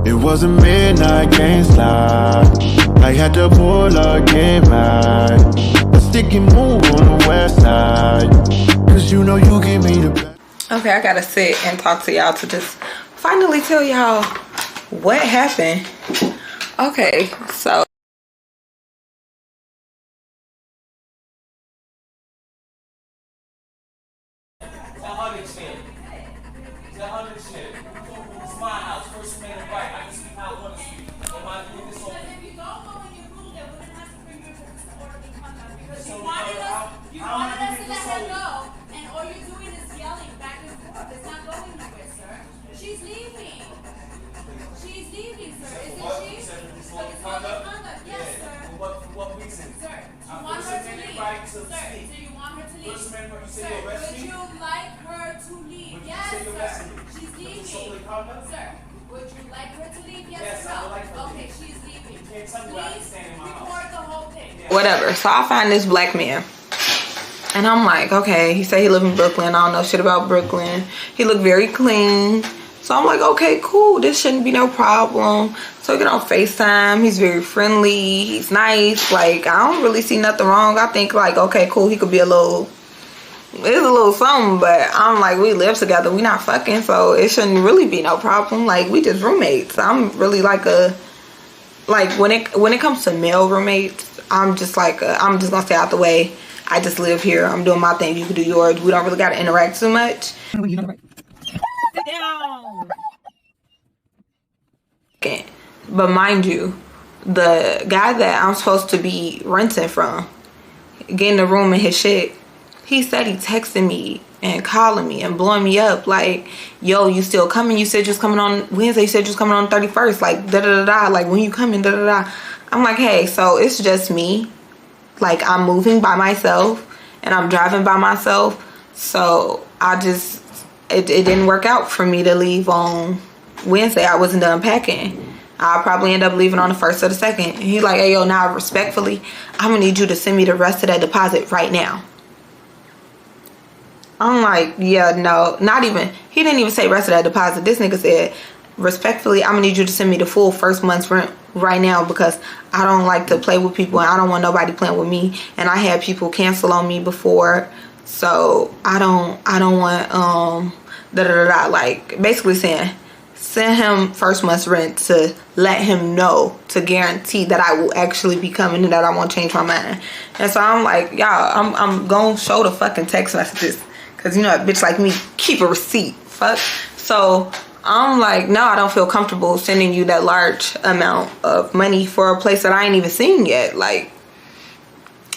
It was a midnight game slide. I had to pull up, get mad. A sticky move on the west side. Cause you know you give me the best. Okay, I gotta sit and talk to y'all to just finally tell y'all what happened. Okay, so whatever. So I find this black man and I'm like, okay, he said he live in Brooklyn. I don't know shit about Brooklyn. He looked very clean. So I'm like, okay, cool, this shouldn't be no problem. So we get on FaceTime. He's very friendly, he's nice. Like, I don't really see nothing wrong. I think like, okay, cool, he could be a little, it's a little something, but I'm like, we live together, we not fucking, so it shouldn't really be no problem. Like, we just roommates. I'm really like a, like when it comes to male roommates, I'm just like I'm just gonna stay out the way. I just live here, I'm doing my thing, you can do yours. We don't really gotta interact too much. Sit down. Okay. But mind you, the guy that I'm supposed to be renting from, getting the room and his shit, he said he texted me and calling me and blowing me up like, yo, you still coming? You said you was coming on Wednesday. You said you was coming on 31st. Like, da-da-da-da. Like, when you coming? Da-da-da. I'm like, hey, so it's just me. Like, I'm moving by myself and I'm driving by myself. So I just, it didn't work out for me to leave on Wednesday. I wasn't done packing. I'll probably end up leaving on the 1st or the 2nd. And he's like, hey, yo, now respectfully, I'm going to need you to send me the rest of that deposit right now. I'm like, yeah, no, not even. He didn't even say rest of that deposit. This nigga said, respectfully, I'm going to need you to send me the full first month's rent right now because I don't like to play with people and I don't want nobody playing with me. And I had people cancel on me before. So I don't want, da-da-da-da. Like, basically saying, send him first month's rent to let him know, to guarantee that I will actually be coming and that I won't change my mind. And so I'm like, y'all, I'm going to show the fucking text messages. Because, you know, a bitch like me, keep a receipt. Fuck. So I'm like, no, I don't feel comfortable sending you that large amount of money for a place that I ain't even seen yet. Like,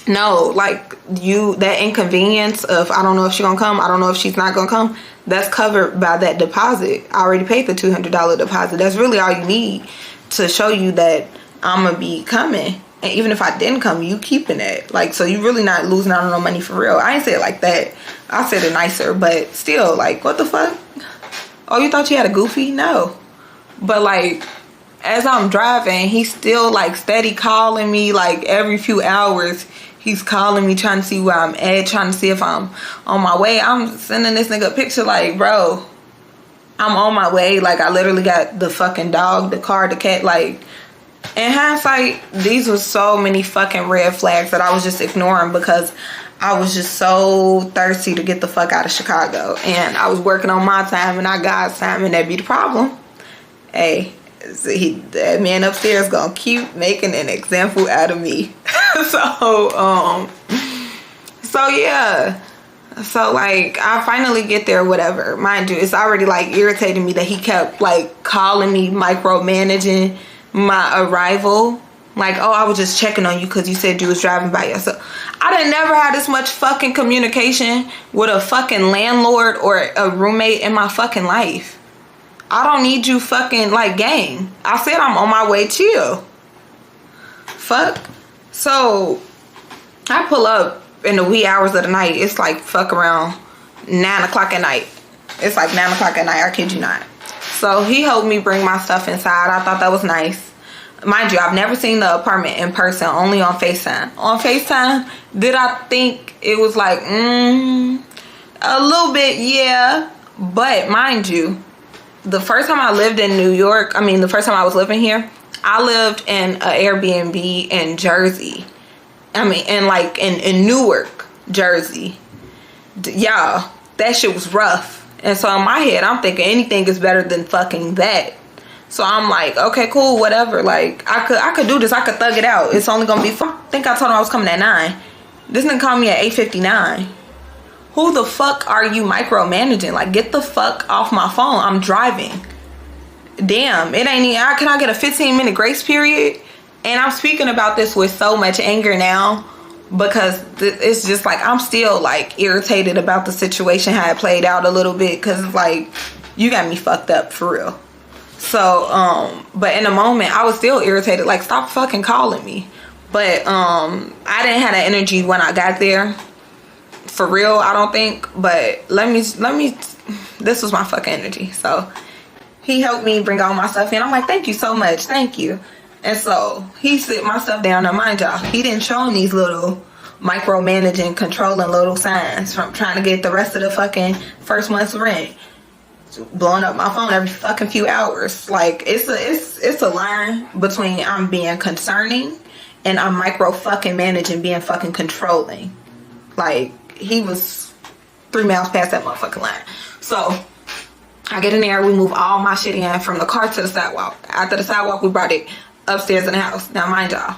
no, like, that inconvenience of, I don't know if she's gonna come, I don't know if she's not gonna come, that's covered by that deposit. I already paid the $200 deposit. That's really all you need to show you that I'm gonna be coming. And even if I didn't come, you keeping it. Like, so you really not losing out on no money for real. I ain't say it like that. I said it nicer, but still, like, what the fuck? Oh, you thought you had a goofy? No. But, like, as I'm driving, he's still, like, steady calling me, like, every few hours. He's calling me, trying to see where I'm at, trying to see if I'm on my way. I'm sending this nigga a picture, like, bro, I'm on my way. Like, I literally got the fucking dog, the car, the cat, like, in hindsight, these were so many fucking red flags that I was just ignoring because I was just so thirsty to get the fuck out of Chicago. And I was working on my time and not God's time, and that'd be the problem. Hey, that man upstairs gonna keep making an example out of me. So yeah. So, like, I finally get there, whatever. Mind you, it's already, like, irritating me that he kept, like, calling me, micromanaging my arrival. Like, oh, I was just checking on you because you said you was driving by yourself. I didn't never have this much fucking communication with a fucking landlord or a roommate in my fucking life. I don't need you fucking, like, gang. I said I'm on my way, chill. Fuck. So, I pull up in the wee hours of the night. It's like fuck around 9 o'clock at night. It's like 9 o'clock at night, I kid you not. So he helped me bring my stuff inside. I thought that was nice. Mind you, I've never seen the apartment in person, only on FaceTime. On FaceTime, did I think it was like, a little bit, yeah. But mind you, the first time I lived in New York, the first time I was living here, I lived in an Airbnb in Jersey. In Newark, Jersey. Y'all, that shit was rough. And so in my head, I'm thinking anything is better than fucking that. So I'm like, okay, cool, whatever. Like, I could do this. I could thug it out. It's only gonna be I think I told him I was coming at 9. This nigga called me at 8:59. Who the fuck are you micromanaging? Like, get the fuck off my phone. I'm driving. Damn, it ain't even, can I get a 15-minute grace period? And I'm speaking about this with so much anger now because it's just like I'm still like irritated about the situation, how it played out a little bit, because like you got me fucked up for real. So but in the moment I was still irritated, like stop fucking calling me. But I didn't have that energy when I got there, for real, I don't think. But let me this was my fucking energy. So he helped me bring all my stuff in. I'm like, thank you so much, thank you. And so he sit my stuff down. Now mind y'all, he didn't show me these little micromanaging, controlling little signs from trying to get the rest of the fucking first month's rent, blowing up my phone every fucking few hours. Like it's a line between I'm being concerning and I'm micro fucking managing, being fucking controlling. Like he was 3 miles past that motherfucking line. So I get in there, we move all my shit in from the car to the sidewalk. After the sidewalk, we brought it upstairs in the house. Now mind y'all,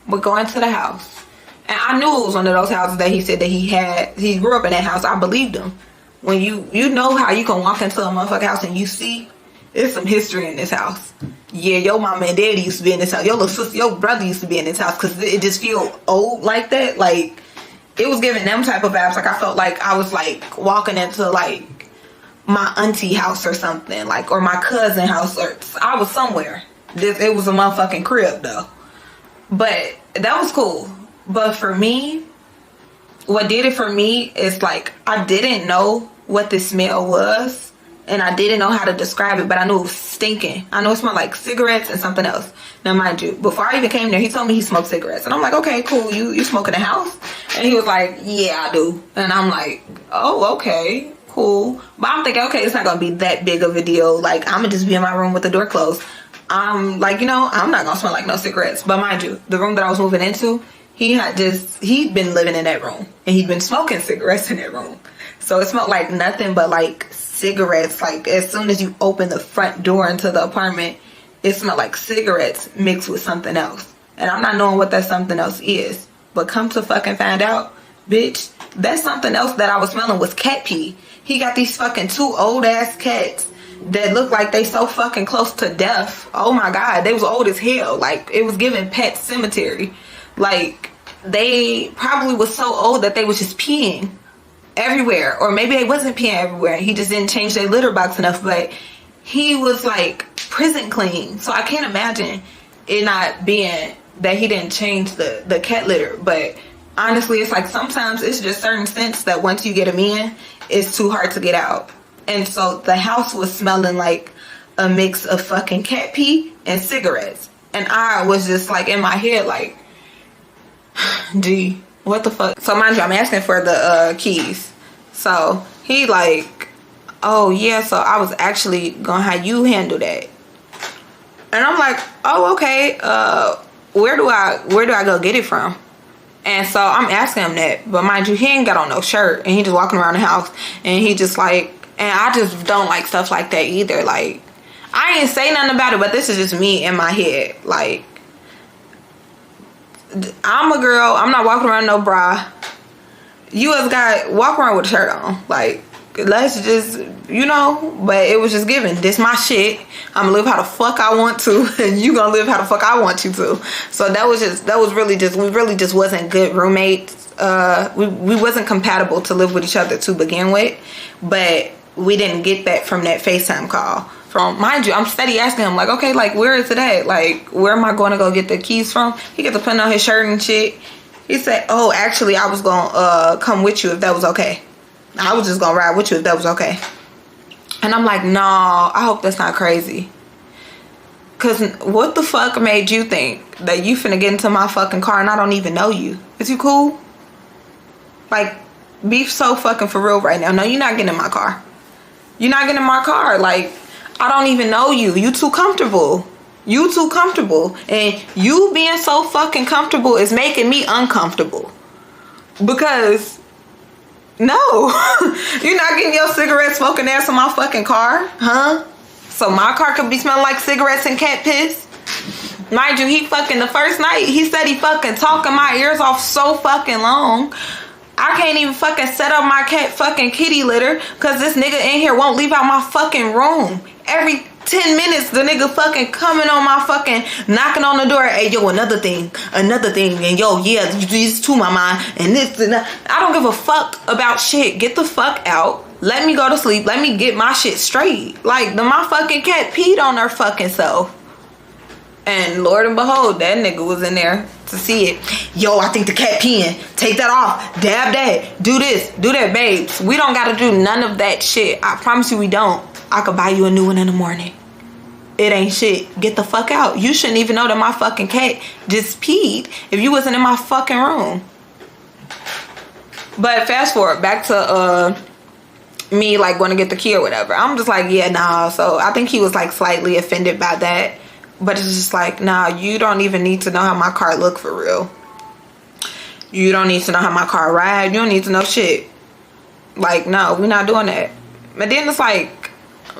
we're going to the house, and I knew it was one of those houses that he said that he grew up in that house. I believed him. When you know how you can walk into a motherfucking house and you see there's some history in this house. Yeah, your mama and daddy used to be in this house. Your little sister, your brother used to be in this house, because it just feel old like that. Like it was giving them type of vibes. Like I felt like I was like walking into like my auntie house or something, like, or my cousin house, or I was somewhere. It was a motherfucking crib though. But that was cool. But for me, what did it for me is like I didn't know what the smell was, and I didn't know how to describe it, but I knew it was stinking. I know it smelled like cigarettes and something else. Now mind you, before I even came there, he told me he smoked cigarettes, and I'm like, okay, cool, you smoke in the house? And he was like, yeah, I do. And I'm like, oh, okay, cool. But I'm thinking, okay, it's not gonna be that big of a deal. Like I'm gonna just be in my room with the door closed. I'm like, I'm not gonna smell like no cigarettes. But mind you, the room that I was moving into, he'd been living in that room, and he'd been smoking cigarettes in that room. So it smelled like nothing but like cigarettes. Like as soon as you open the front door into the apartment, it smelled like cigarettes mixed with something else. And I'm not knowing what that something else is. But come to fucking find out, bitch, that something else that I was smelling was cat pee. He got these fucking 2 old ass cats that look like they so fucking close to death. Oh my god, they was old as hell. Like it was giving Pet Cemetery. Like they probably was so old that they was just peeing everywhere, or maybe they wasn't peeing everywhere. He just didn't change their litter box enough. But he was like prison clean, so I can't imagine it not being that he didn't change the cat litter. But honestly, it's like sometimes it's just certain scents that once you get them in, it's too hard to get out. And so the house was smelling like a mix of fucking cat pee and cigarettes. And I was just like in my head like, gee, what the fuck? So mind you, I'm asking for the keys. So he like, oh yeah, so I was actually gonna have you handle that. And I'm like, oh okay, where do I go get it from? And so I'm asking him that, but mind you, he ain't got on no shirt, and he just walking around the house, and he just like, and I just don't like stuff like that either. Like I ain't say nothing about it, but this is just me in my head. Like I'm a girl, I'm not walking around no bra. You as a guy, walk around with a shirt on. Like let's just, but it was just given. This my shit. I'm gonna live how the fuck I want to, and you gonna live how the fuck I want you to. So we really just wasn't good roommates. We wasn't compatible to live with each other to begin with, but we didn't get that from that FaceTime call. From, mind you, I'm steady asking him like, okay, like where is it at? Like where am I going to go get the keys from? He gets to put on his shirt and shit. He said, oh, actually I was gonna come with you if that was okay. I was just gonna ride with you if that was okay. And I'm like, no, I hope that's not crazy. Cause what the fuck made you think that you finna get into my fucking car and I don't even know you? Is you cool? Like, be so fucking for real right now. No, you're not getting in my car. You're not getting in my car. Like, I don't even know you. You too comfortable. You too comfortable. And you being so fucking comfortable is making me uncomfortable. Because, no. You're not getting your cigarette smoking ass in my fucking car? Huh? So my car could be smelling like cigarettes and cat piss? Mind you, he fucking, the first night, he said he fucking talking my ears off so fucking long. I can't even fucking set up my cat fucking kitty litter because this nigga in here won't leave out my fucking room. Every 10 minutes, the nigga fucking coming on my fucking, knocking on the door. Hey, yo, another thing. And yo, yeah, these too, my mind. And this and that. I don't give a fuck about shit. Get the fuck out. Let me go to sleep. Let me get my shit straight. Like, my fucking cat peed on her fucking self. And Lord and behold, that nigga was in there to see it. Yo, I think the cat peeing. Take that off. Dab that. Do this. Do that, babes. We don't gotta do none of that shit. I promise you we don't. I could buy you a new one in the morning. It ain't shit. Get the fuck out. You shouldn't even know that my fucking cat just peed if you wasn't in my fucking room. But fast forward back to me like going to get the key or whatever. I'm just like, yeah, nah. So I think he was like slightly offended by that. But it's just like, nah, you don't even need to know how my car look for real. You don't need to know how my car ride. You don't need to know shit. Like, no, we're not doing that. But then it's like,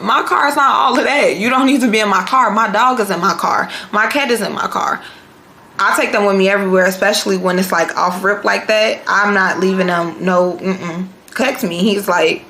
my car is not all of that. You don't need to be in my car. My dog is in my car. My cat is in my car. I take them with me everywhere, especially when it's like off rip like that. I'm not leaving them. No, Text me. He's like,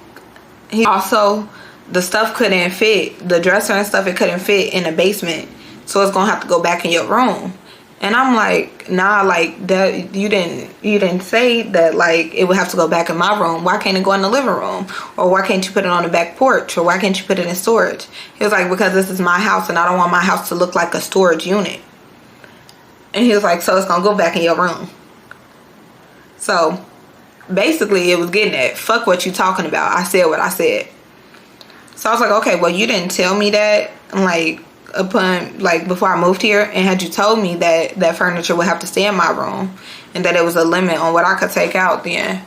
he also, the stuff couldn't fit. The dresser and stuff, it couldn't fit in the basement. So it's gonna have to go back in your room. And I'm like, nah, like that you didn't say that like it would have to go back in my room. Why can't it go in the living room? Or why can't you put it on the back porch? Or why can't you put it in storage? He was like, because this is my house and I don't want my house to look like a storage unit. And he was like, so it's gonna go back in your room. So basically it was getting at, fuck what you talking about. I said what I said. So I was like, okay, well you didn't tell me that like upon like before I moved here, and had you told me that that furniture would have to stay in my room and that it was a limit on what I could take out, then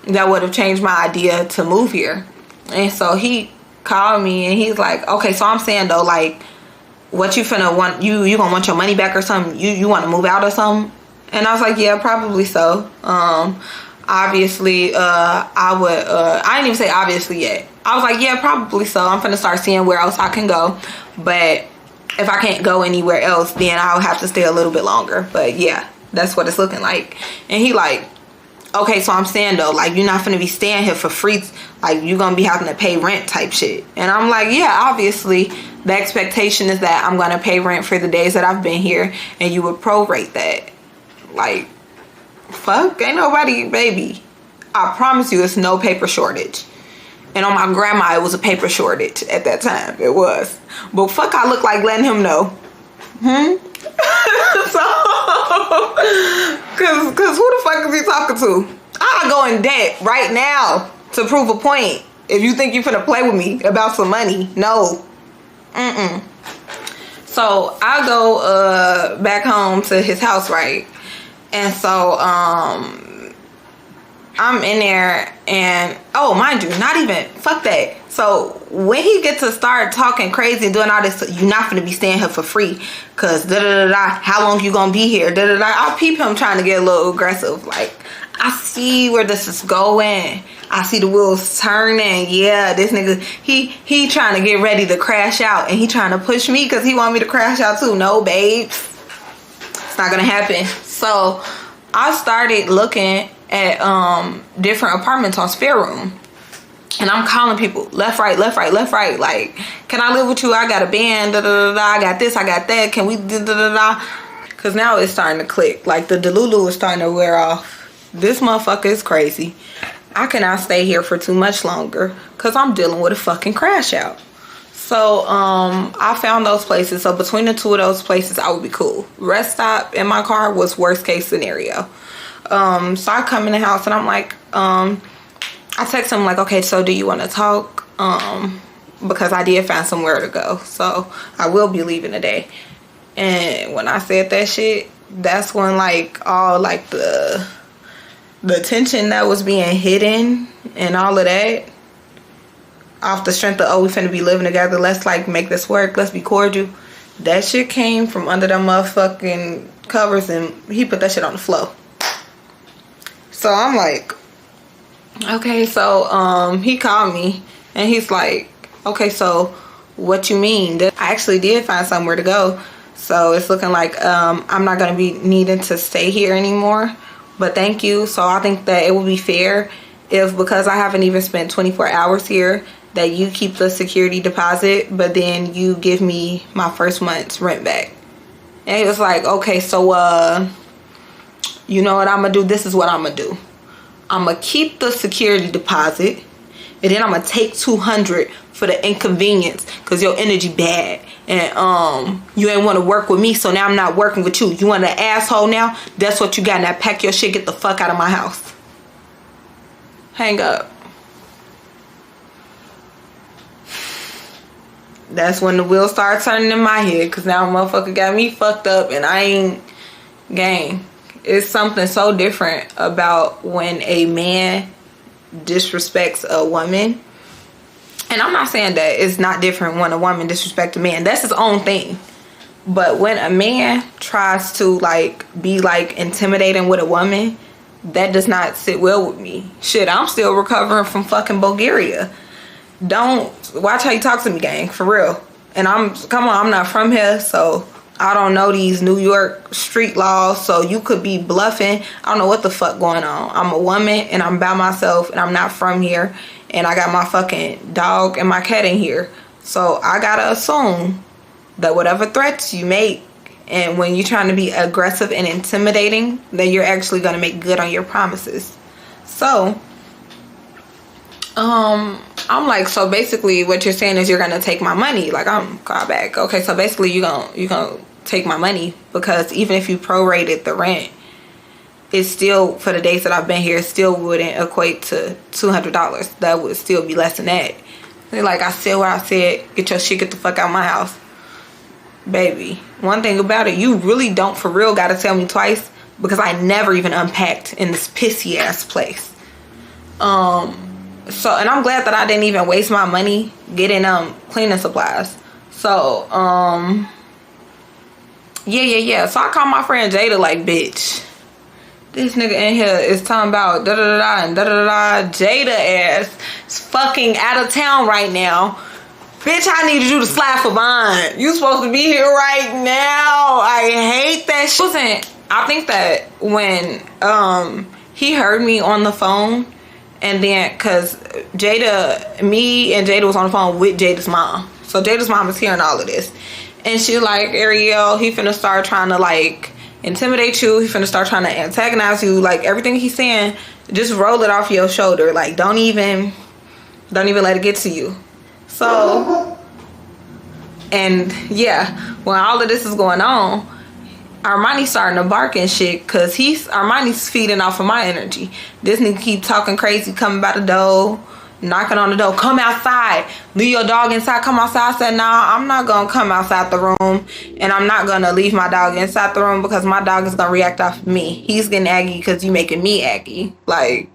that would have changed my idea to move here. And so he called me and he's like, okay, so I'm saying though, like what you finna want, you gonna want your money back or something? You want to move out or something? And I was like, yeah, probably so. Obviously I would I didn't even say obviously yet. I was like, yeah, probably so. I'm finna start seeing where else I can go. But if I can't go anywhere else, then I'll have to stay a little bit longer. But yeah, that's what it's looking like. And he like, okay, so I'm saying though, like you're not finna be staying here for free. Like you're gonna be having to pay rent type shit. And I'm like, yeah, obviously the expectation is that I'm gonna pay rent for the days that I've been here, and you would prorate that. Like, fuck, ain't nobody, baby. I promise you, it's no paper shortage. And on my grandma, it was a paper shortage at that time. It was. But fuck, I look like letting him know. So, cause who the fuck is he talking to? I'll go in debt right now to prove a point. If you think you're finna play with me about some money, no. So I go back home to his house, right? And so I'm in there, and oh, mind you, not even, fuck that. So when he gets to start talking crazy and doing all this, you're not gonna be staying here for free, cause how long you gonna be here? I peep him trying to get a little aggressive. Like, I see where this is going. I see the wheels turning. Yeah, this nigga, he trying to get ready to crash out, and he trying to push me because he want me to crash out too. No, babes, it's not gonna happen. So I started looking at different apartments on Spare Room, and I'm calling people left, right. Like, can I live with you? I got a band. I got this. I got that. Can we? Because now it's starting to click. Like the Delulu is starting to wear off. This motherfucker is crazy. I cannot stay here for too much longer because I'm dealing with a fucking crash out. So I found those places. So between the two of those places, I would be cool. Rest stop in my car was worst case scenario. So I come in the house and I'm like, I text him like, okay, so do you want to talk? Because I did find somewhere to go. So I will be leaving today. And when I said that shit, that's when like all like the tension that was being hidden and all of that off the strength of, oh, we finna be living together, let's like make this work, let's be cordial. That shit came from under them motherfucking covers, and he put that shit on the floor. So I'm like, okay, so he called me and he's like, okay, so what you mean? I actually did find somewhere to go, so it's looking like I'm not gonna be needing to stay here anymore, but thank you. So I think that it would be fair if, because I haven't even spent 24 hours here, that you keep the security deposit, but then you give me my first month's rent back. And he was like, okay, so you know what I'm gonna do? This is what I'm gonna do. I'm gonna keep the security deposit, and then I'm gonna take $200 for the inconvenience, cause your energy bad, and you ain't want to work with me, so now I'm not working with you. You want an asshole now? That's what you got. Now pack your shit, get the fuck out of my house. Hang up. That's when the wheels start turning in my head, cause now motherfucker got me fucked up, and I ain't gang. It's something so different about when a man disrespects a woman. And I'm not saying that it's not different when a woman disrespects a man. That's his own thing. But when a man tries to like be like intimidating with a woman, that does not sit well with me. Shit, I'm still recovering from fucking Bulgaria. Don't watch how you talk to me, gang, for real. And come on, I'm not from here, so I don't know these New York street laws, so you could be bluffing. I don't know what the fuck going on. I'm a woman and I'm by myself and I'm not from here, and I got my fucking dog and my cat in here, so I gotta assume that whatever threats you make, and when you're trying to be aggressive and intimidating, that you're actually gonna make good on your promises. So I'm like, so basically what you're saying is you're gonna take my money. Like, I'm called back. Okay, so basically you gonna take my money, because even if you prorated the rent, it's still, for the days that I've been here, it still wouldn't equate to $200. That would still be less than that. They're like, I said what I said. Get your shit, get the fuck out of my house. Baby, one thing about it, you really don't for real gotta tell me twice, because I never even unpacked in this pissy ass place. So, and I'm glad that I didn't even waste my money getting cleaning supplies. So yeah. So I called my friend Jada, like, bitch, this nigga in here is talking about da da da and da da da. Jada ass is fucking out of town right now. Bitch, I needed you to slap for mine. You supposed to be here right now. I hate that shit. Listen, I think that when he heard me on the phone, and then, cause me and Jada was on the phone with Jada's mom. So Jada's mom is hearing all of this. And she's like, Ariel, he finna start trying to like intimidate you. He finna start trying to antagonize you. Like, everything he's saying, just roll it off your shoulder. Like, don't even let it get to you. So, and yeah, when all of this is going on, Armani's starting to bark and shit, cause Armani's feeding off of my energy. This nigga keep talking crazy, coming by the door, knocking on the door. Come outside. Leave your dog inside. Come outside. I said, nah, I'm not gonna come outside the room, and I'm not gonna leave my dog inside the room, because my dog is gonna react off of me. He's getting aggy because you making me aggy. Like,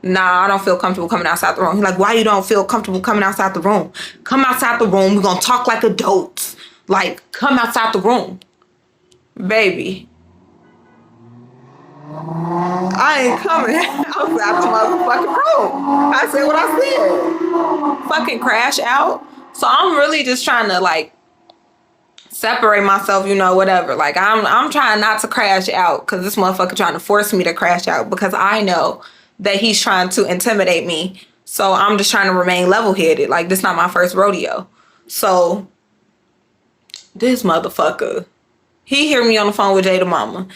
nah, I don't feel comfortable coming outside the room. He's like, why you don't feel comfortable coming outside the room? Come outside the room. We're gonna talk like adults. Like, come outside the room. Baby, I ain't coming outside the motherfucking room. I said what I said. Fucking crash out. So I'm really just trying to like separate myself, you know, whatever. Like, I'm trying not to crash out, because this motherfucker trying to force me to crash out, because I know that he's trying to intimidate me. So I'm just trying to remain level-headed. Like, this not my first rodeo. So this motherfucker, he hear me on the phone with Jada mama.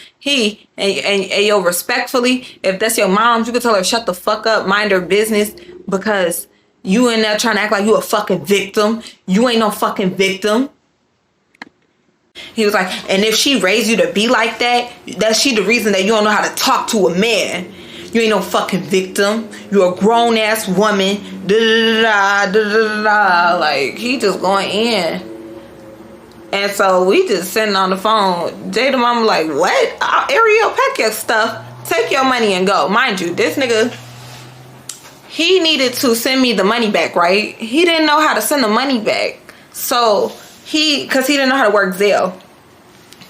And yo, respectfully, if that's your mom, you can tell her, shut the fuck up, mind her business, because you in there trying to act like you a fucking victim. You ain't no fucking victim. He was like, and if she raised you to be like that, that's she the reason that you don't know how to talk to a man. You ain't no fucking victim. You're a grown ass woman. Da da da da da. Like, he just going in. And so we just sitting on the phone. Jada mama like, what? Ariel, pack your stuff. Take your money and go. Mind you, this nigga, he needed to send me the money back, right? He didn't know how to send the money back. So because he didn't know how to work Zelle.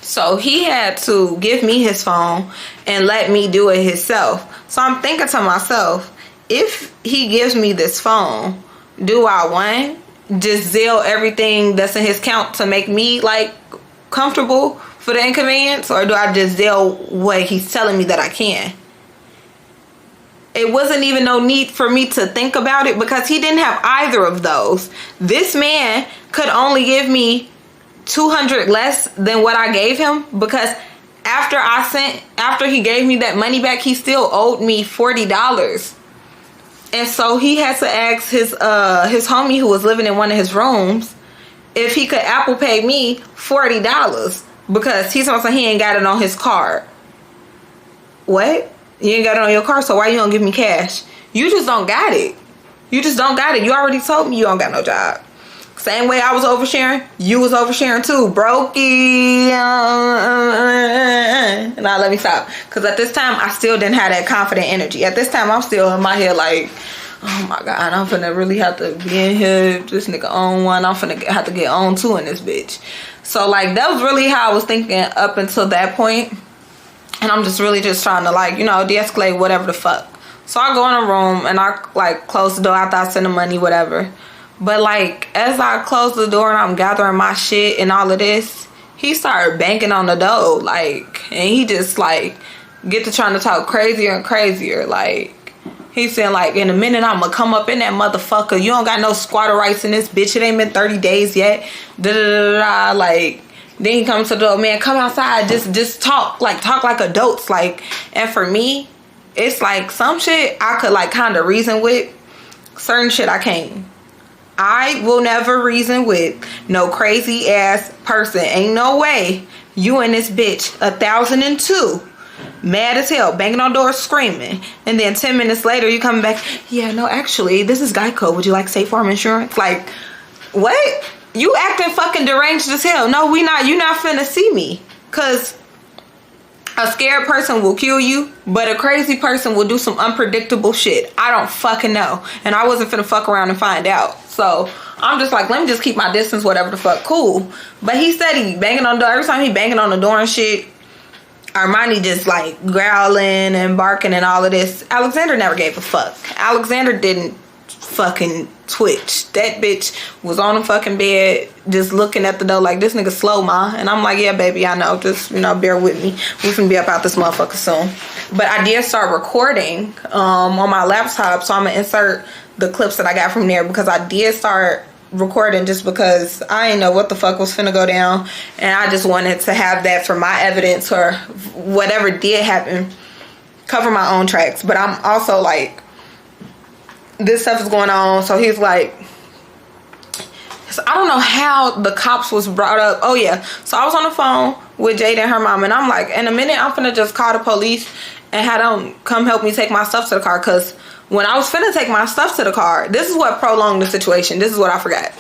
So he had to give me his phone and let me do it himself. So I'm thinking to myself, if he gives me this phone, do I want just Zelle everything that's in his account to make me like comfortable for the inconvenience, or do I just Zelle what he's telling me that I can? It wasn't even no need for me to think about it because he didn't have either of those. This man could only give me $200 less than what I gave him, because after he gave me that money back, he still owed me $40. And so he had to ask his homie who was living in one of his rooms if he could Apple Pay me $40, because he's also he ain't got it on his card. What? You ain't got it on your card, so why you don't give me cash? You just don't got it. You just don't got it. You already told me you don't got no job. Same way I was oversharing, you was oversharing too. Brokey. Now let me stop. Because at this time, I still didn't have that confident energy. At this time, I'm still in my head like, oh my God, I'm finna really have to be in here. This nigga on one. I'm finna have to get on two in this bitch. So like, that was really how I was thinking up until that point. And I'm just really just trying to like, you know, de-escalate whatever the fuck. So I go in a room and I like close the door after I send the money, whatever. But like, as I close the door and I'm gathering my shit and all of this, he started banging on the door, like, and he just like get to trying to talk crazier and crazier. Like, he's saying like, in a minute I'm gonna come up in that motherfucker. You don't got no squatter rights in this bitch. It ain't been 30 days yet. Da da da da. Like, then he comes to the door, man, come outside, just talk like adults. Like, and for me, it's like some shit I could like kind of reason with, certain shit I can't. I will never reason with no crazy ass person. Ain't no way you and this bitch 1,002 mad as hell, banging on doors, screaming, and then 10 minutes later you come back, yeah, no, actually this is Geico, would you like State Farm insurance? Like, what? You acting fucking deranged as hell. No, you not finna see me. Cause a scared person will kill you, but a crazy person will do some unpredictable shit. I don't fucking know. And I wasn't finna fuck around and find out. So I'm just like, let me just keep my distance, whatever the fuck, cool. But he said he banging on the door. Every time he banging on the door and shit, Armani just like growling and barking and all of this. Alexander never gave a fuck. Alexander didn't fucking twitch. That bitch was on the fucking bed just looking at the door like, this nigga slow, ma. And I'm like, yeah, baby, I know, just, you know, bear with me, we finna be up out this motherfucker soon. But I did start recording on my laptop, so I'm gonna insert the clips that I got from there, because I did start recording just because I didn't know what the fuck was finna go down, and I just wanted to have that for my evidence, or whatever did happen, cover my own tracks. But I'm also like, this stuff is going on. So he's like, so I don't know how the cops was brought up. Oh yeah, so I was on the phone with Jade and her mom, and I'm like, in a minute I'm finna just call the police and have them come help me take my stuff to the car. Because when I was finna take my stuff to the car, this is what prolonged the situation. This is what I forgot.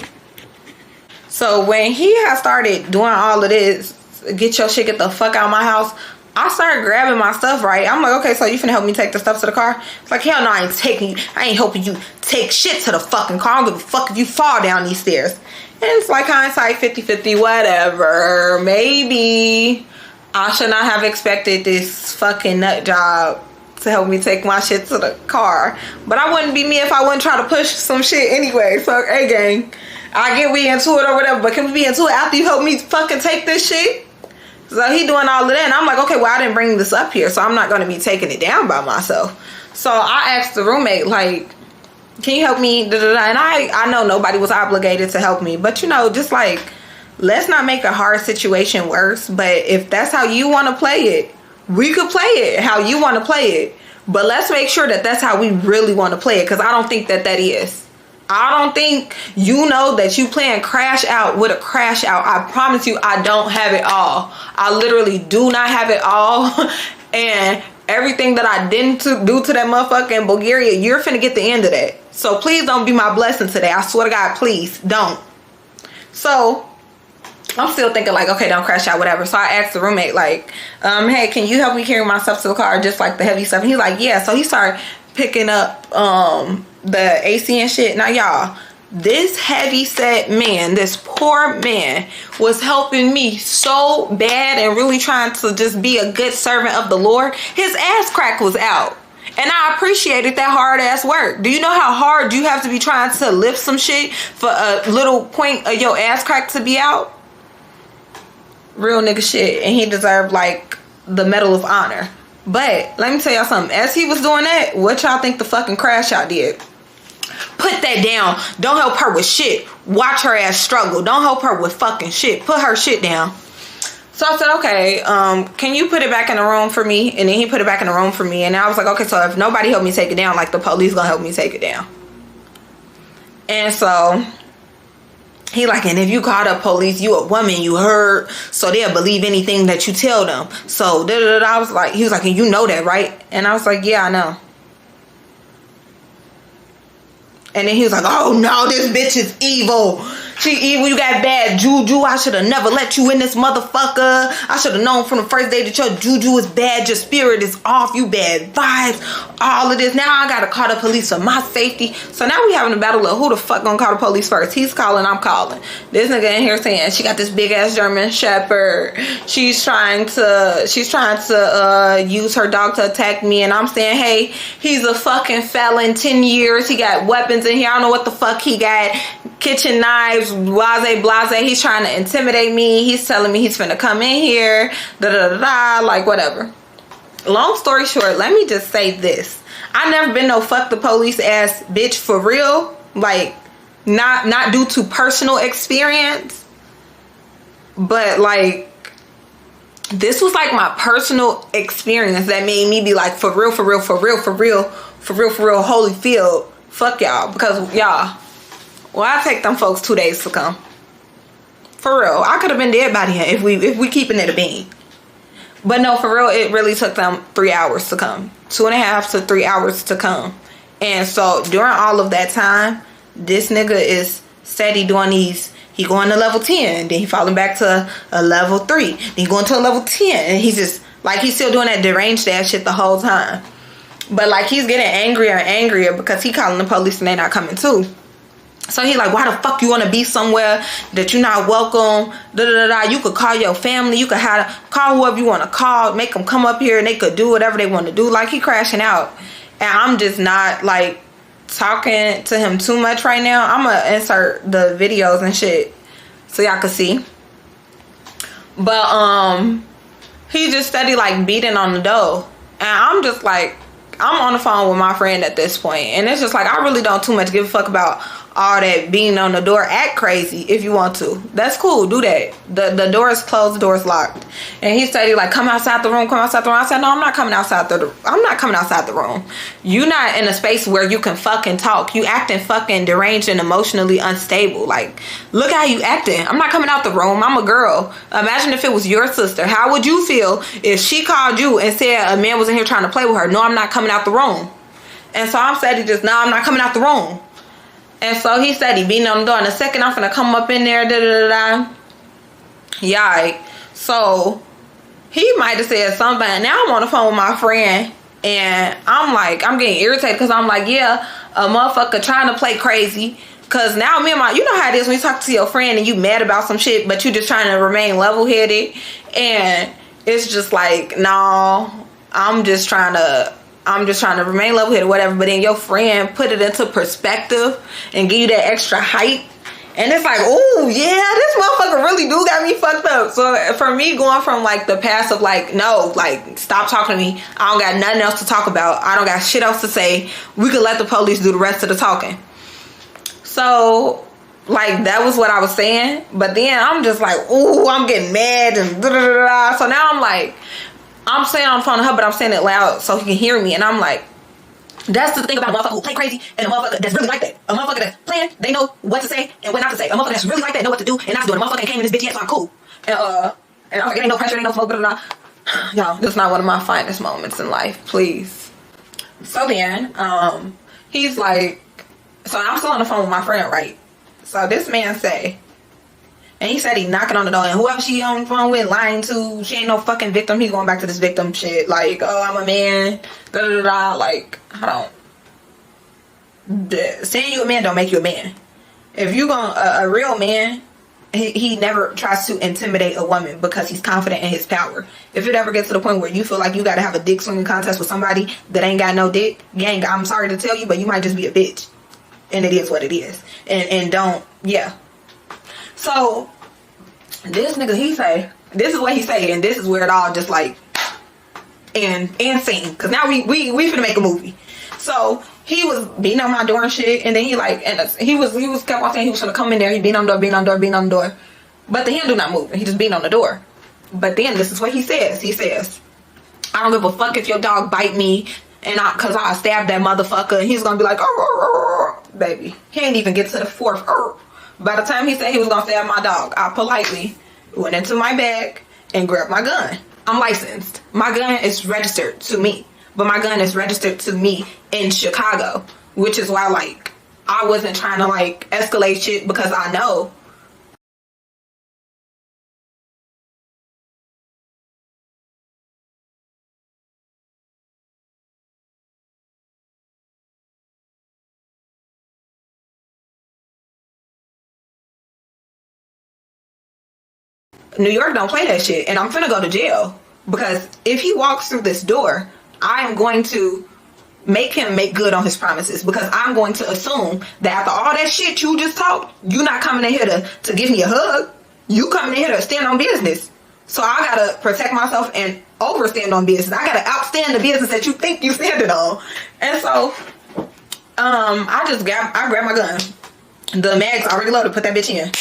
So when he had started doing all of this, get your shit, get the fuck out of my house, I started grabbing my stuff, right? I'm like, okay, so you finna help me take the stuff to the car? It's like, hell no, I ain't helping you take shit to the fucking car. I don't give a fuck if you fall down these stairs. And it's like hindsight 50-50, whatever. Maybe I should not have expected this fucking nut job to help me take my shit to the car. But I wouldn't be me if I wouldn't try to push some shit anyway. So, hey gang, I get we into it or whatever, but can we be into it after you help me fucking take this shit? So he doing all of that, and I'm like, okay, well, I didn't bring this up here, so I'm not going to be taking it down by myself. So I asked the roommate, like, can you help me? And I know nobody was obligated to help me, but, you know, just like, let's not make a hard situation worse. But if that's how you want to play it, we could play it how you want to play it. But let's make sure that that's how we really want to play it, because I don't think that is. I don't think you know that you playing crash out with a crash out. I promise you, I don't have it all. I literally do not have it all. And everything that I didn't do to that motherfucker in Bulgaria, you're finna get the end of that. So please don't be my blessing today. I swear to God, please don't. So I'm still thinking like, okay, don't crash out, whatever. So I asked the roommate, like, hey, can you help me carry my stuff to the car, just like the heavy stuff? And he's like, yeah. So he started picking up the AC and shit. Now, y'all, this heavy set man, this poor man, was helping me so bad and really trying to just be a good servant of the Lord. His ass crack was out. And I appreciated that hard ass work. Do you know how hard you have to be trying to lift some shit for a little point of your ass crack to be out? Real nigga shit. And he deserved like the Medal of Honor. But let me tell y'all something. As he was doing that, what y'all think the fucking crash out did? Put that down. Don't help her with shit. Watch her ass struggle. Don't help her with fucking shit. Put her shit down. So I said, okay, can you put it back in the room for me? And then he put it back in the room for me. And I was like, okay, so if nobody helped me take it down, like the police gonna help me take it down. And so he like, and if you call the police, you a woman, you heard, so they'll believe anything that you tell them. So I was like, he was like, and you know that, right? And I was like, yeah, I know. And then he was like, oh no, this bitch is evil. She evil, you got bad juju. I should have never let you in this motherfucker. I should have known from the first day that your juju is bad. Your spirit is off. You bad vibes. All of this. Now I gotta call the police for my safety. So now we having a battle of who the fuck gonna call the police first. He's calling, I'm calling. This nigga in here saying she got this big ass German Shepherd. She's trying to use her dog to attack me. And I'm saying, hey, he's a fucking felon. 10 years. He got weapons in here. I don't know what the fuck he got. Kitchen knives, blase. He's trying to intimidate me. He's telling me he's finna come in here. Like whatever. Long story short, let me just say this. I never been no fuck the police ass bitch for real. Like not due to personal experience. But like this was like my personal experience that made me be like, for real, Holyfield, fuck y'all. Because y'all, well, I take them folks 2 days to come. For real. I could have been dead by then if we keeping it a bean. But no, for real, it really took them 3 hours to come. 2.5 to 3 hours to come. And so during all of that time, this nigga is steady doing these. He going to level 10. Then he falling back to a level 3. Then he going to a level 10. And he's just, like, he's still doing that deranged ass shit the whole time. But, like, he's getting angrier and angrier because he calling the police and they not coming too. So he like, why the fuck you want to be somewhere that you're not welcome? You could call your family. You could call whoever you want to call. Make them come up here and they could do whatever they want to do. Like, he crashing out. And I'm just not, like, talking to him too much right now. I'm going to insert the videos and shit so y'all can see. But, he just steady, like, beating on the door. And I'm just like, I'm on the phone with my friend at this point. And it's just like, I really don't too much give a fuck about all that beating on the door. Act crazy if you want to. That's cool. Do that. The door is closed. The door is locked. And he said, like, come outside the room. Come outside the room. I said, no, I'm not coming outside the room. You not in a space where you can fucking talk. You acting fucking deranged and emotionally unstable. Like, look how you acting. I'm not coming out the room. I'm a girl. Imagine if it was your sister. How would you feel if she called you and said a man was in here trying to play with her? No, I'm not coming out the room. And so I'm saying, no, I'm not coming out the room. And so he said he beating on the door. In a second, I'm finna come up in there. Yike. So he might have said something. Now I'm on the phone with my friend. And I'm like, I'm getting irritated. Because I'm like, yeah, a motherfucker trying to play crazy. Because now me and you know how it is when you talk to your friend and you mad about some shit. But you just trying to remain level-headed. And it's just like, no, I'm just trying to remain level-headed, whatever. But then your friend put it into perspective and give you that extra hype. And it's like, oh, yeah, this motherfucker really do got me fucked up. So for me, going from, like, the passive, like, no, like, stop talking to me. I don't got nothing else to talk about. I don't got shit else to say. We could let the police do the rest of the talking. So, like, that was what I was saying. But then I'm just like, ooh, I'm getting mad and da-da-da-da. So now I'm like, I'm saying on the phone to her, but I'm saying it loud so he can hear me. And I'm like, that's the thing about a motherfucker who play crazy and a motherfucker that's really like that. A motherfucker that's playing, they know what to say and what not to say. A motherfucker that's really like that know what to do and not to do. And a motherfucker came in this bitch yet, so I'm cool. And I'm like, it ain't no pressure, it ain't no smoke, blah, blah, blah. Y'all, this is not one of my finest moments in life, please. So then, he's like, so I'm still on the phone with my friend, right? So this man say, and he said he knocking on the door, and whoever she on the phone with lying to, she ain't no fucking victim. He going back to this victim shit. Like, oh, I'm a man. Da da da. Like, hold on. saying you a man don't make you a man. If you a real man, he never tries to intimidate a woman because he's confident in his power. If it ever gets to the point where you feel like you got to have a dick swinging contest with somebody that ain't got no dick, gang, I'm sorry to tell you, but you might just be a bitch. And it is what it is. And don't, yeah. So, this nigga, he say, this is what he say, and this is where it all just like, and scene. Because now we finna make a movie. So, he was beating on my door and shit, and then he like, and he was kept on saying he was gonna come in there, he beat on the door, beating on the door. But the handle not moving, he just beating on the door. But then this is what he says. He says, I don't give a fuck if your dog bite me, and cause I stabbed that motherfucker, and he's gonna be like, baby. He ain't even get to the fourth. By the time he said he was gonna stab my dog, I politely went into my bag and grabbed my gun. I'm licensed. My gun is registered to me. But my gun is registered to me in Chicago. Which is why, like, I wasn't trying to, like, escalate shit because I know. New York don't play that shit. And I'm finna go to jail. Because if he walks through this door, I am going to make him make good on his promises, because I'm going to assume that after all that shit you just talked, you not coming in here to give me a hug. You coming in here to stand on business. So I gotta protect myself and overstand on business. I gotta outstand the business that you think you standing on. And so I grabbed my gun. The mag's already loaded, put that bitch in.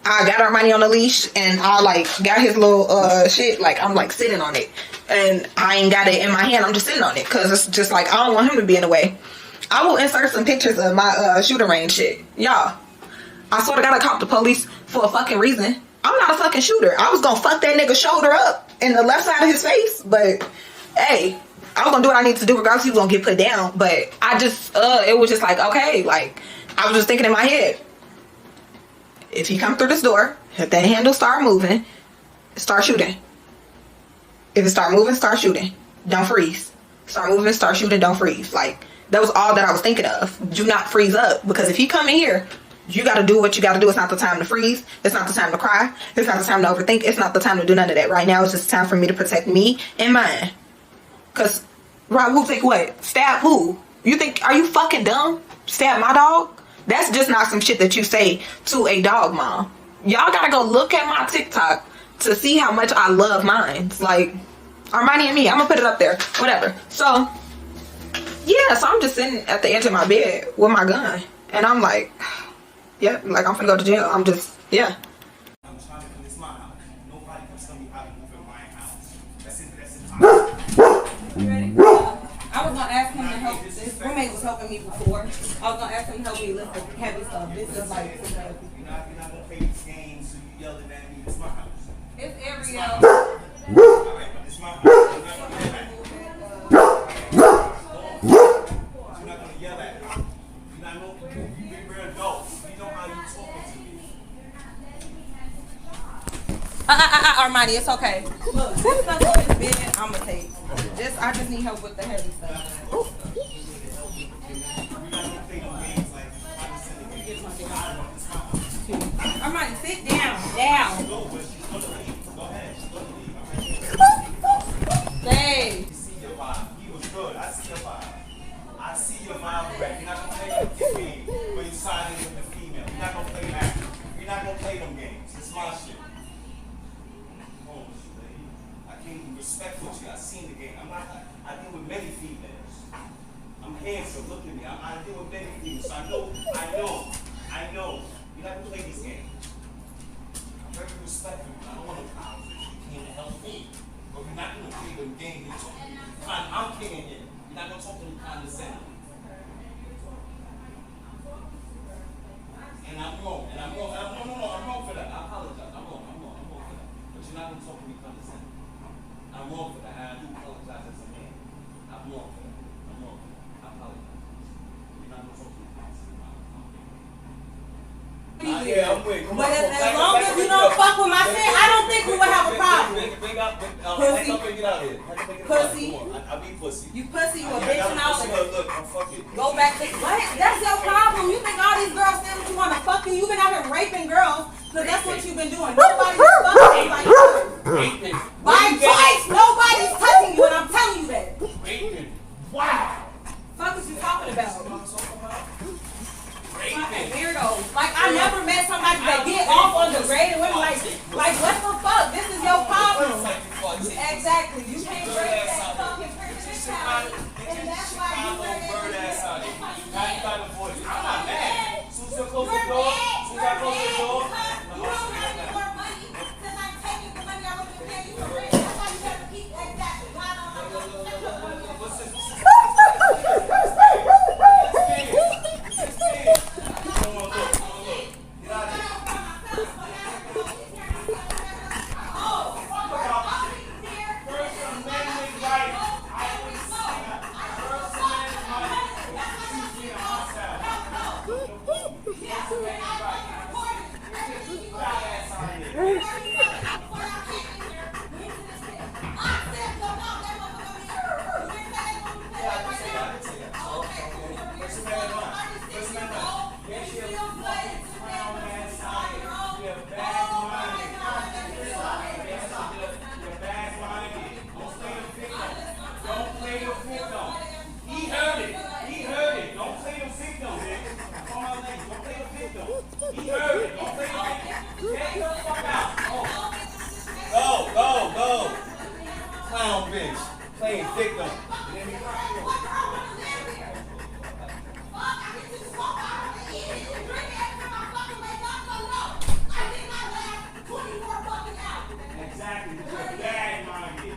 I got Armani on the leash, and I like got his little shit, like I'm like sitting on it, and I ain't got it in my hand. I'm just sitting on it because it's just like I don't want him to be in the way. I will insert some pictures of my shooting range shit, y'all. I sort of got to call the police for a fucking reason. I'm not a fucking shooter. I was gonna fuck that nigga shoulder up in the left side of his face, but hey, I was gonna do what I need to do regardless. He was gonna get put down, but I just it was just like, okay, like I was just thinking in my head, if he come through this door, if that handle start moving, start shooting. If it start moving, start shooting. Don't freeze. Start moving, start shooting, don't freeze. Like, that was all that I was thinking of. Do not freeze up. Because if he come in here, you got to do what you got to do. It's not the time to freeze. It's not the time to cry. It's not the time to overthink. It's not the time to do none of that. Right now, it's just time for me to protect me and mine. Because, Rob, who think what? Stab who? You think, are you fucking dumb? Stab my dog? That's just not some shit that you say to a dog mom. Y'all gotta go look at my TikTok to see how much I love mine. Like, Armani and me, I'm gonna put it up there. Whatever. So, yeah, so I'm just sitting at the edge of my bed with my gun. And I'm like, yeah, like I'm finna go to jail. I'm just, yeah. I'm trying to clean this my house. Nobody can tell me how to move in my house. That's it. You ready? I was gonna ask him to help. This roommate was helping me before. I was gonna ask him to help me lift the heavy stuff. This is like, You're not gonna play these games, so you yelling at me. It's my house. it's Ariel. Alright, but it's my house. You're not gonna yell at me. You're not gonna yell at me. You're not gonna be real adults. You know how you talking to me. Armani, it's okay. Look, this stuff on this bed, I'm gonna take. I just need help with the heavy stuff. Armani, sit down. Hey. He was good. I see your vibe. I see your vibe, right? You're not gonna play with the female, but you siding with the female. You're not gonna play that. You're not gonna play them games. It's my shit. Oh, lady. I can't even respect with you. I seen the game. I deal with many females. I'm handsome. Look at me. I deal with many females. So I know. You're not gonna play these games. I'm very respectful. I don't want no problems. You came to help me. But we're not gonna play them games. I'm king here. You're not gonna talk to me condescending. And I'm wrong. I'm wrong for that. I apologize. I'm wrong for that. But you're not gonna talk to me condescending. I'm wrong for that. And I do apologize as a man. I'm wrong for that. I apologize. You're not gonna talk to me condescending. Yeah, I'm with. But as long as you don't fuck with my shit, I don't think we would have a problem. Pussy. Pussy. I be pussy. You pussy, you a Yeah, bitch that and all pussy, that. look, I'm fucking. Go back to what? That's your problem. You think all these girls say what you want to fuck you. You've been out here raping girls, because that's what you've been doing. Nobody's fucking like you. Raping. By choice, nobody's touching you, and I'm telling you that. Raping. Wow. Fuck is you talking about? Raping. Weirdos. Like, I never met somebody that get off on the grade and women like what the fuck? This is your problem. Exactly. You can't break that fucking mentality, and that's why you wear that. Bird ass out here. Now you got a voice. I'm not mad. As soon as I close the door, as soon as I close the door, You don't have any more money since I'm taking the money I was going to pay you for rent. That's why you have to keep exactly. Why don't I what's this? Go. Clown bitch. Playing victim. Exactly. You're bad-minded.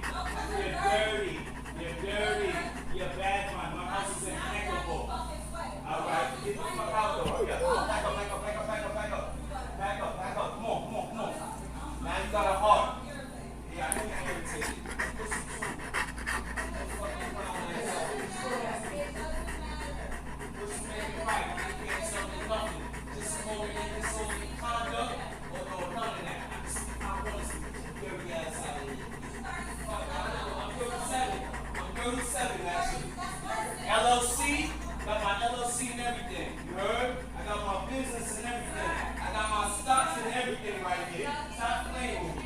You're dirty. You're bad-minded. My house is impeccable. Alright, get the fuck out though. Hurry up. Back up. Come on. Now you got a heart. Yeah, I know you're irritated. LLC, got my LLC and everything. You heard? I got my business and everything. I got my stocks and everything right here. Stop playing with me.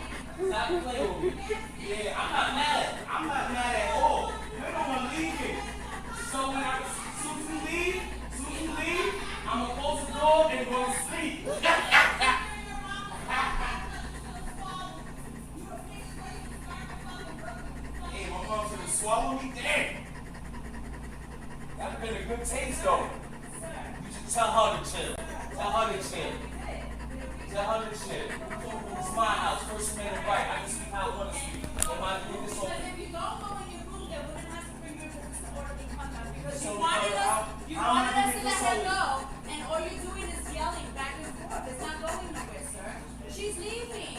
Yeah, I'm not mad at all. You don't want to leave it. So when as soon as you leave, I'm gonna close the door and go to sleep. Hey, my mom's gonna swallow me dead. That'd have been a good taste though. You should tell her to chill. It's my house, first amendment right. I can speak how I want to speak. Am I doing this on? If you don't go in your room, they wouldn't have to bring you into this orderly conduct because you wanted us to let her go, and all you're doing is yelling back and forth. It's not going nowhere, sir. She's leaving,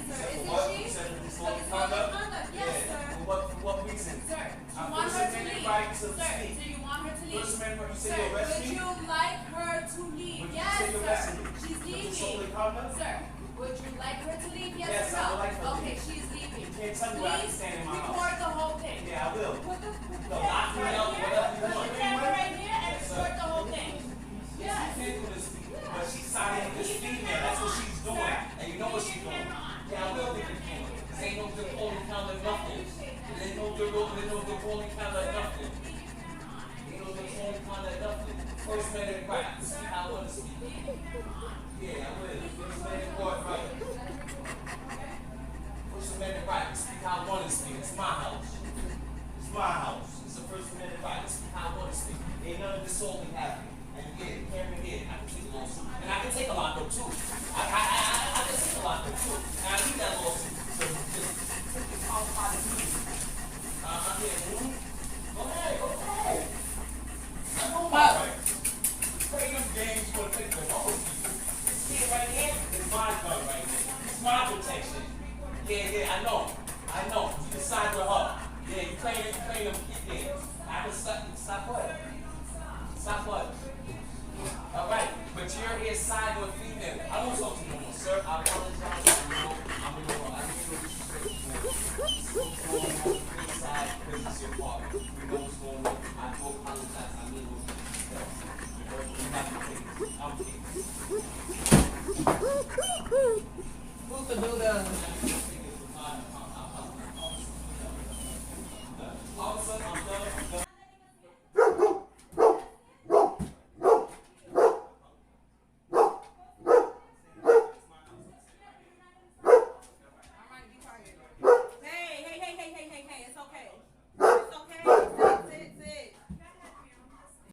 sir. Isn't she? Disorderly conduct? Yes, sir. For what reason? Sir, do you want her to leave? Sir, do you want her to leave? First Amendment, you say Sir, you're arresting would me? you like her to leave? Would you Yes, say you're sir. arresting me? She's leaving. Disorderly conduct? Sir, would you like her to leave? Yes, Yes, or I no? would like her to Okay, leave. she's leaving. You can't tell me where I can stand in my house. Record the whole thing. Yeah, I will. Put the No, lock me up, whatever you Put want. the camera right here and Yes, sir. record the whole thing. Yes, you can do this, but she's siding with this female. That's what she's doing, and you know what she's doing. Yeah, I will leave the camera. This ain't no good holding count of nothing. There's no good holding count of nothing. Ain't no good holding count of nothing. First minute right. I can speak how I want to speak. Yeah, I will. First minute right. First Amendment right. I can speak how I want to speak. It's my house. It's the First Amendment right. I can speak how I want to speak. Ain't none of this all we have. And yeah, the camera here. I can take a lawsuit. And I can take a lot though too. I can take a lot though too. And I need that lawsuit. So just take the power out of me. Go ahead. I know my right. Play them games for the people. This kid right here is my gun right here. It's my protection. Yeah, I know. You can side with her. Yeah, you play them kid games. I can stop what? Stop what? Alright, but you're here side with female. I won't talk to you no more, sir. I apologize. I'm a little disrespectful. to do the